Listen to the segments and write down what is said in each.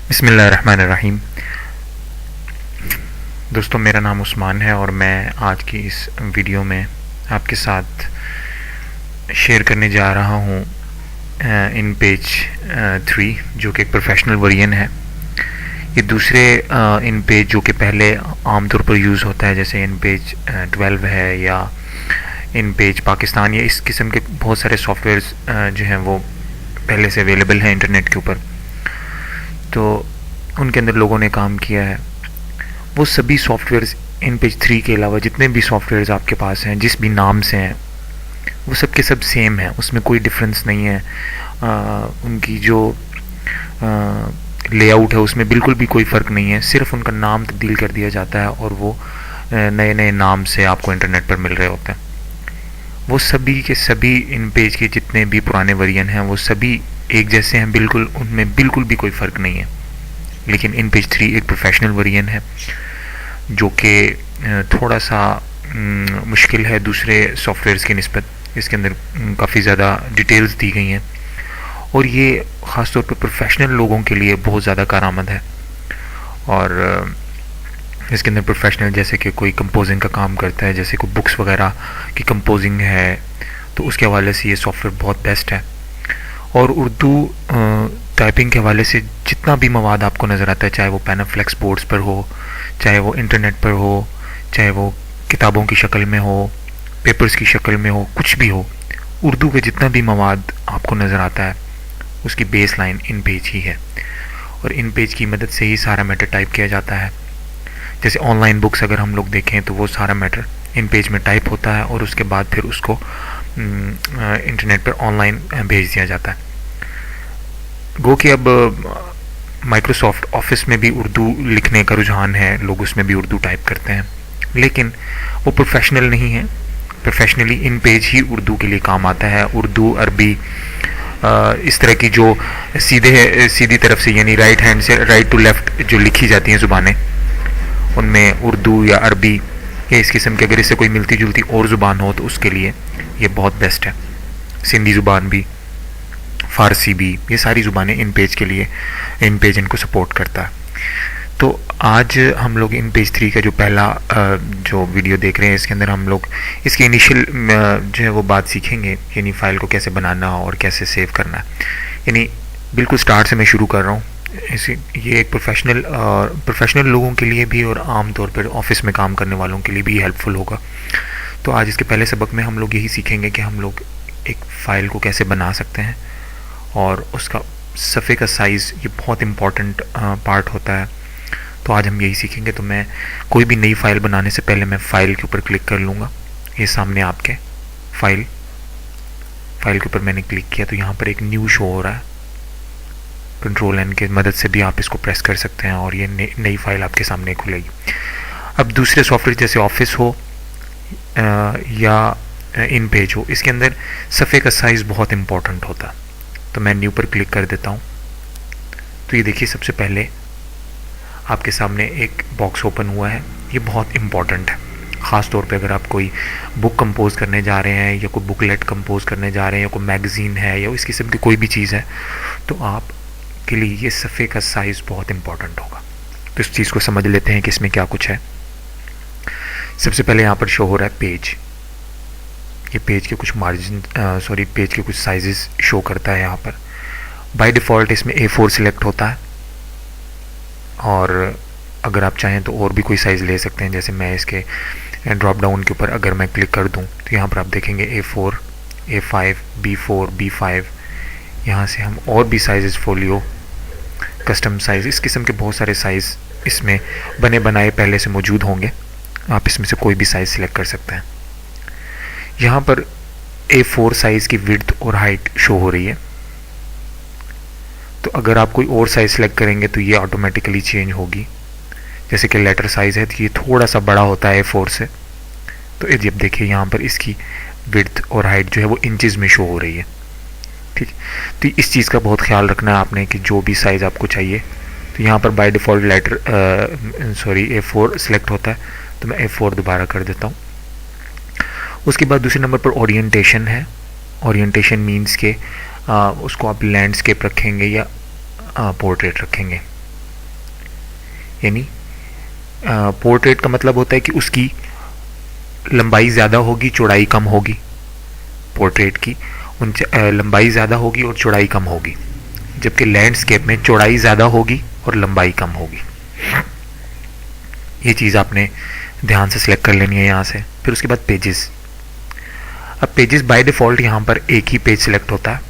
बिस्मिल्लाहिर्रहमानिर्रहीम। दोस्तों, मेरा नाम उस्मान है और मैं आज की इस वीडियो में आपके साथ शेयर करने जा रहा हूँ इन पेज 3, जो कि एक प्रोफेशनल वर्जन है। ये दूसरे इन पेज जो कि पहले आमतौर पर यूज़ होता है, जैसे इन पेज 12 है या इन पेज पाकिस्तान, या इस किस्म के बहुत सारे सॉफ्टवेयर्स जो हैं वो पहले से अवेलेबल हैं इंटरनेट के ऊपर। तो उनके अंदर लोगों ने काम किया है। वो सभी सॉफ्टवेयर्स इन पेज 3 के अलावा जितने भी सॉफ्टवेयर्स आपके पास हैं, जिस भी नाम से हैं, वो सब के सब सेम हैं, उसमें कोई डिफरेंस नहीं है। उनकी जो लेआउट है उसमें बिल्कुल भी कोई फ़र्क नहीं है, सिर्फ उनका नाम तब्दील कर दिया जाता है और वो नए नए नाम से आपको इंटरनेट पर मिल रहे होते हैं। वो सभी के सभी इन पेज के जितने भी पुराने वर्जन हैं वो सभी एक जैसे हैं, बिल्कुल उनमें बिल्कुल भी कोई फ़र्क नहीं है। लेकिन इन पेज 3 एक प्रोफेशनल वर्जन है जो कि थोड़ा सा मुश्किल है दूसरे सॉफ्टवेयर्स की निस्बत। इसके अंदर काफ़ी ज़्यादा डिटेल्स दी गई हैं और ये ख़ास तौर पर प्रोफेशनल लोगों के लिए बहुत ज़्यादा कारआमद है। और इसके अंदर प्रोफेशनल जैसे कि कोई कंपोजिंग का काम करता है, जैसे कोई बुक्स वगैरह की कंपोजिंग है, तो उसके हवाले से ये सॉफ्टवेयर बहुत बेस्ट है। और उर्दू टाइपिंग के हवाले से जितना भी मवाद आपको नज़र आता है, चाहे वो पैनाफ्लेक्स बोर्ड्स पर हो, चाहे वो इंटरनेट पर हो, चाहे वो किताबों की शक्ल में हो, पेपर्स की शक्ल में हो, कुछ भी हो, उर्दू के जितना भी मवाद आपको नज़र आता है उसकी बेस लाइन इन पेज ही है। और इन पेज की मदद से ही सारा मैटर टाइप किया जाता है। जैसे ऑनलाइन बुक्स अगर हम लोग देखें तो वो सारा मैटर इन पेज में टाइप होता है और उसके बाद फिर उसको इंटरनेट पर ऑनलाइन भेज दिया जाता है। गो कि अब माइक्रोसॉफ्ट ऑफिस में भी उर्दू लिखने का रुझान है, लोग उसमें भी उर्दू टाइप करते हैं, लेकिन वो प्रोफेशनल नहीं है। प्रोफेशनली इन पेज ही उर्दू के लिए काम आता है। उर्दू, अरबी, इस तरह की जो सीधी तरफ से यानी राइट हैंड से राइट टू लेफ़्ट जो लिखी जाती हैं ज़ुबानें, उनमें उर्दू या अरबी या इस किस्म की अगर इससे कोई मिलती जुलती और ज़ुबान हो तो उसके लिए ये बहुत बेस्ट है। सिंधी ज़ुबान भी, फ़ारसी भी, ये सारी ज़ुबानें इन पेज के लिए, इन पेज इनको सपोर्ट करता है। तो आज हम लोग इन पेज 3 का जो पहला जो वीडियो देख रहे हैं, इसके अंदर हम लोग इसकी इनिशियल जो है वो बात सीखेंगे, यानी फ़ाइल को कैसे बनाना और कैसे सेव करना है। यानी बिल्कुल स्टार्ट से मैं शुरू कर रहा हूँ। ये एक प्रोफेशनल लोगों के लिए भी और आम तौर पर ऑफिस में काम करने वालों के लिए भी हेल्पफुल होगा। तो आज इसके पहले सबक में हम लोग यही सीखेंगे कि हम लोग एक फ़ाइल को कैसे बना सकते हैं और उसका सफ़े का साइज़ ये बहुत इम्पॉर्टेंट पार्ट होता है। तो आज हम यही सीखेंगे। तो मैं कोई भी नई फ़ाइल बनाने से पहले मैं फ़ाइल के ऊपर क्लिक कर लूँगा। ये सामने आपके फ़ाइल के ऊपर मैंने क्लिक किया तो यहाँ पर एक न्यू शो हो रहा है। कंट्रोल एन की मदद से भी आप इसको प्रेस कर सकते हैं और ये नई फ़ाइल आपके सामने खुलेगी। अब दूसरे सॉफ्टवेयर जैसे ऑफिस हो या इन पेज हो, इसके अंदर सफ़े का साइज़ बहुत इम्पॉर्टेंट होता है। तो मैं न्यू पर क्लिक कर देता हूँ। तो ये देखिए, सबसे पहले आपके सामने एक बॉक्स ओपन हुआ है। ये बहुत इम्पॉर्टेंट है, ख़ास तौर पे अगर आप कोई बुक कंपोज़ करने जा रहे हैं या कोई बुकलेट कंपोज़ करने जा रहे हैं या कोई मैगज़ीन है या इस किस्म की कोई भी चीज़ है, तो आप के लिए ये सफ़े का साइज़ बहुत इम्पॉर्टेंट होगा। तो इस चीज़ को समझ लेते हैं कि इसमें क्या कुछ है। सबसे पहले यहाँ पर शो हो रहा है पेज। ये पेज के कुछ मार्जिन पेज के कुछ साइजेस शो करता है यहाँ पर। बाय डिफ़ॉल्ट इसमें A4 सिलेक्ट होता है और अगर आप चाहें तो और भी कोई साइज़ ले सकते हैं। जैसे मैं इसके ड्रॉप डाउन के ऊपर अगर मैं क्लिक कर दूं तो यहाँ पर आप देखेंगे A4, A5, B4, B5, यहाँ से हम और भी साइज़, फोलियो, कस्टम साइज़, इस किस्म के बहुत सारे साइज़ इसमें बने बनाए पहले से मौजूद होंगे। आप इसमें से कोई भी साइज़ सिलेक्ट कर सकते हैं। यहाँ पर A4 साइज़ की विड्थ और हाइट शो हो रही है। तो अगर आप कोई और साइज़ सेलेक्ट करेंगे तो ये ऑटोमेटिकली चेंज होगी। जैसे कि लेटर साइज़ है तो ये थोड़ा सा बड़ा होता है A4 से। तो ये जब देखिए यहाँ पर इसकी विड्थ और हाइट जो है वो इंचज़ में शो हो रही है। ठीक, तो इस चीज़ का बहुत ख्याल रखना है आपने कि जो भी साइज़ आपको चाहिए। तो यहाँ पर बाय डिफ़ॉल्ट A4 सिलेक्ट होता है, तो मैं A4 दोबारा कर देता हूँ। उसके बाद दूसरे नंबर पर ओरिएंटेशन है। ओरिएंटेशन मीन्स के उसको आप लैंडस्केप रखेंगे या पोर्ट्रेट रखेंगे। यानी पोर्ट्रेट का मतलब होता है कि उसकी लंबाई ज़्यादा होगी, चौड़ाई कम होगी। पोर्ट्रेट की लंबाई ज़्यादा होगी और चौड़ाई कम होगी, जबकि लैंडस्केप में चौड़ाई ज़्यादा होगी और लंबाई कम होगी। ये चीज़ आपने ध्यान से सिलेक्ट कर लेनी है यहाँ से। फिर उसके बाद पेजेस। अब पेजेस बाय डिफ़ॉल्ट यहाँ पर एक ही पेज सिलेक्ट होता है,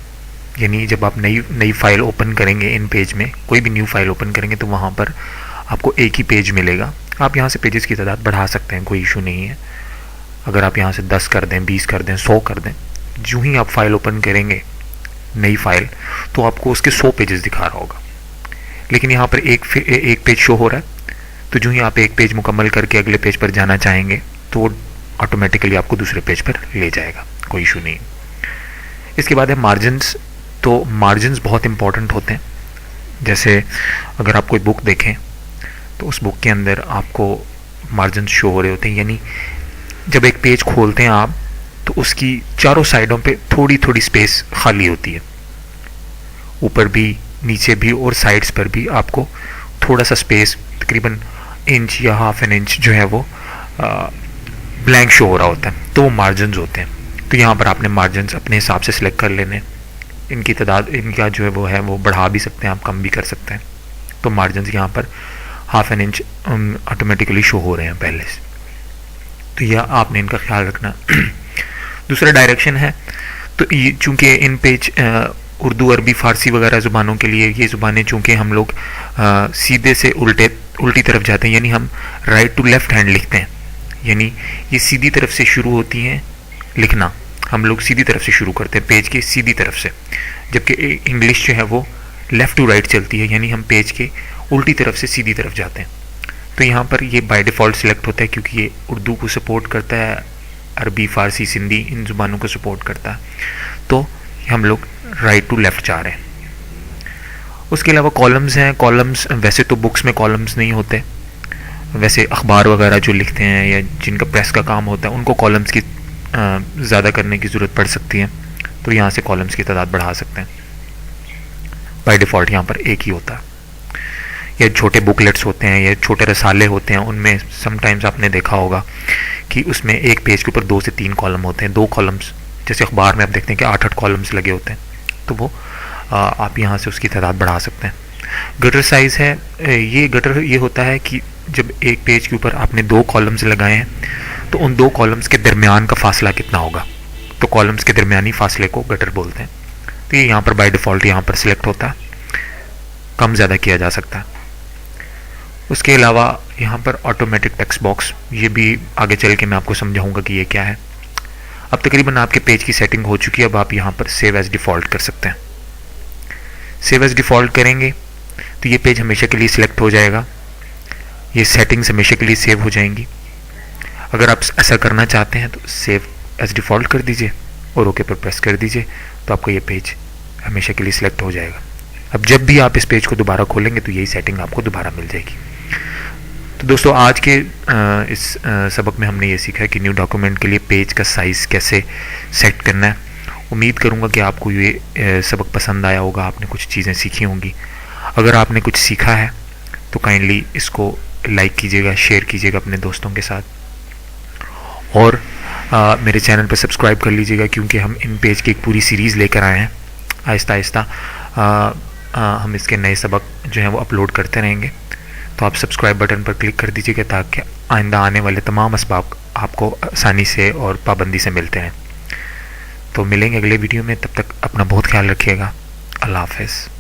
यानी जब आप नई फाइल ओपन करेंगे, इन पेज में कोई भी न्यू फाइल ओपन करेंगे तो वहाँ पर आपको एक ही पेज मिलेगा। आप यहाँ से पेजेस की तादाद बढ़ा सकते हैं, कोई इशू नहीं है। अगर आप यहाँ से 10 कर दें, 20 कर दें, 100 कर दें, जो ही आप फाइल ओपन करेंगे नई फाइल, तो आपको उसके 100 पेजेस दिखा रहा होगा। लेकिन यहाँ पर एक पेज शो हो रहा है, तो जो ही आप एक पेज मुकम्मल करके अगले पेज पर जाना चाहेंगे तो वो ऑटोमेटिकली आपको दूसरे पेज पर ले जाएगा, कोई इशू नहीं। इसके बाद है मार्जिन्स। तो मार्जिन्स बहुत इंपॉर्टेंट होते हैं। जैसे अगर आप कोई बुक देखें तो उस बुक के अंदर आपको मार्जिन्स शो हो रहे होते हैं, यानी जब एक पेज खोलते हैं आप तो उसकी चारों साइडों पे थोड़ी थोड़ी स्पेस खाली होती है, ऊपर भी, नीचे भी और साइड्स पर भी आपको थोड़ा सा स्पेस, तकरीबन इंच या हाफ एन इंच जो है वो ब्लैंक शो हो रहा होता है, तो वो मार्जिन्स होते हैं। तो यहाँ पर आपने मार्जिन्स अपने हिसाब से सिलेक्ट कर लेने। इनकी तादाद, इनका जो है वो बढ़ा भी सकते हैं आप, कम भी कर सकते हैं। तो मार्जिन्स यहाँ पर half an inch automatically show हो रहे हैं पहले से, तो यह आपने इनका ख्याल रखना। दूसरा डायरेक्शन है। तो ये चूँकि इन पेज उर्दू, अरबी, फ़ारसी वगैरह ज़ुबानों के लिए, ये ज़ुबानें चूँकि हम लोग सीधे से उल्टी तरफ जाते हैं, यानी हम राइट टू लेफ़्ट हैंड लिखते हैं, यानी ये सीधी तरफ से शुरू होती हैं लिखना, हम लोग सीधी तरफ से शुरू करते हैं, पेज के सीधी तरफ से, जबकि इंग्लिश जो है वो लेफ़्ट टू राइट चलती है, यानी हम पेज के उल्टी तरफ से सीधी तरफ जाते हैं। तो यहाँ पर ये बाय डिफ़ॉल्ट सिलेक्ट होता है, क्योंकि ये उर्दू को सपोर्ट करता है, अरबी, फ़ारसी, सिंधी, इन ज़ुबानों को सपोर्ट करता है। तो हम लोग राइट टू लेफ़्ट जा रहे हैं। उसके अलावा कॉलम्स हैं। कॉलम्स वैसे तो बुक्स में कॉलम्स नहीं होते, वैसे अखबार वगैरह जो लिखते हैं या जिनका प्रेस का काम होता है उनको कॉलम्स की ज़्यादा करने की ज़रूरत पड़ सकती है, तो यहाँ से कॉलम्स की तादाद बढ़ा सकते हैं। बाय डिफ़ॉल्ट यहाँ पर एक ही होता है। या छोटे बुकलेट्स होते हैं या छोटे रसाले होते हैं, उनमें समटाइम्स आपने देखा होगा कि उसमें एक पेज के ऊपर 2 से 3 कॉलम होते हैं, 2 कॉलम्स। जैसे अखबार में आप देखते हैं कि 8-8 कॉलम्स लगे होते हैं, तो वो आप यहाँ से उसकी तादाद बढ़ा सकते हैं। गटर साइज़ है। ये गटर ये होता है कि जब एक पेज के ऊपर आपने 2 कॉलम्स लगाए हैं तो उन 2 कॉलम्स के दरमियान का फासला कितना होगा, तो कॉलम्स के दरमियानी फासले को गटर बोलते हैं। तो ये यहाँ पर बाय डिफ़ॉल्ट यहाँ पर सिलेक्ट होता है, कम ज़्यादा किया जा सकता है। उसके अलावा यहाँ पर ऑटोमेटिक टेक्स्ट बॉक्स, ये भी आगे चल के मैं आपको समझाऊंगा कि ये क्या है। अब तकरीबन आपके पेज की सेटिंग हो चुकी है, अब आप यहाँ पर सेव एज़ डिफ़ॉल्ट कर सकते हैं। सेव एज़ डिफ़ॉल्ट करेंगे तो ये पेज हमेशा के लिए सिलेक्ट हो जाएगा, ये सेटिंग्स हमेशा के लिए सेव हो जाएंगी। अगर आप ऐसा करना चाहते हैं तो सेव एज़ डिफ़ॉल्ट कर दीजिए और ओके पर प्रेस कर दीजिए, तो आपका ये पेज हमेशा के लिए सिलेक्ट हो जाएगा। अब जब भी आप इस पेज को दोबारा खोलेंगे तो यही सेटिंग आपको दोबारा मिल जाएगी। तो दोस्तों आज के इस सबक में हमने ये सीखा कि न्यू डॉक्यूमेंट के लिए पेज का साइज़ कैसे सेट करना है। उम्मीद करूँगा कि आपको ये सबक पसंद आया होगा, आपने कुछ चीज़ें सीखी होंगी। अगर आपने कुछ सीखा है तो काइंडली इसको लाइक कीजिएगा, शेयर कीजिएगा अपने दोस्तों के साथ, और मेरे चैनल पर सब्सक्राइब कर लीजिएगा, क्योंकि हम इन पेज की एक पूरी सीरीज़ लेकर आए हैं। आहिस्ता आहिस्ता हम इसके नए सबक जो हैं वो अपलोड करते रहेंगे। तो आप सब्सक्राइब बटन पर क्लिक कर दीजिएगा ताकि आइंदा आने वाले तमाम असबाब आपको आसानी से और पाबंदी से मिलते हैं। तो मिलेंगे अगले वीडियो में, तब तक अपना बहुत ख्याल रखिएगा। अल्लाह हाफ़िज़।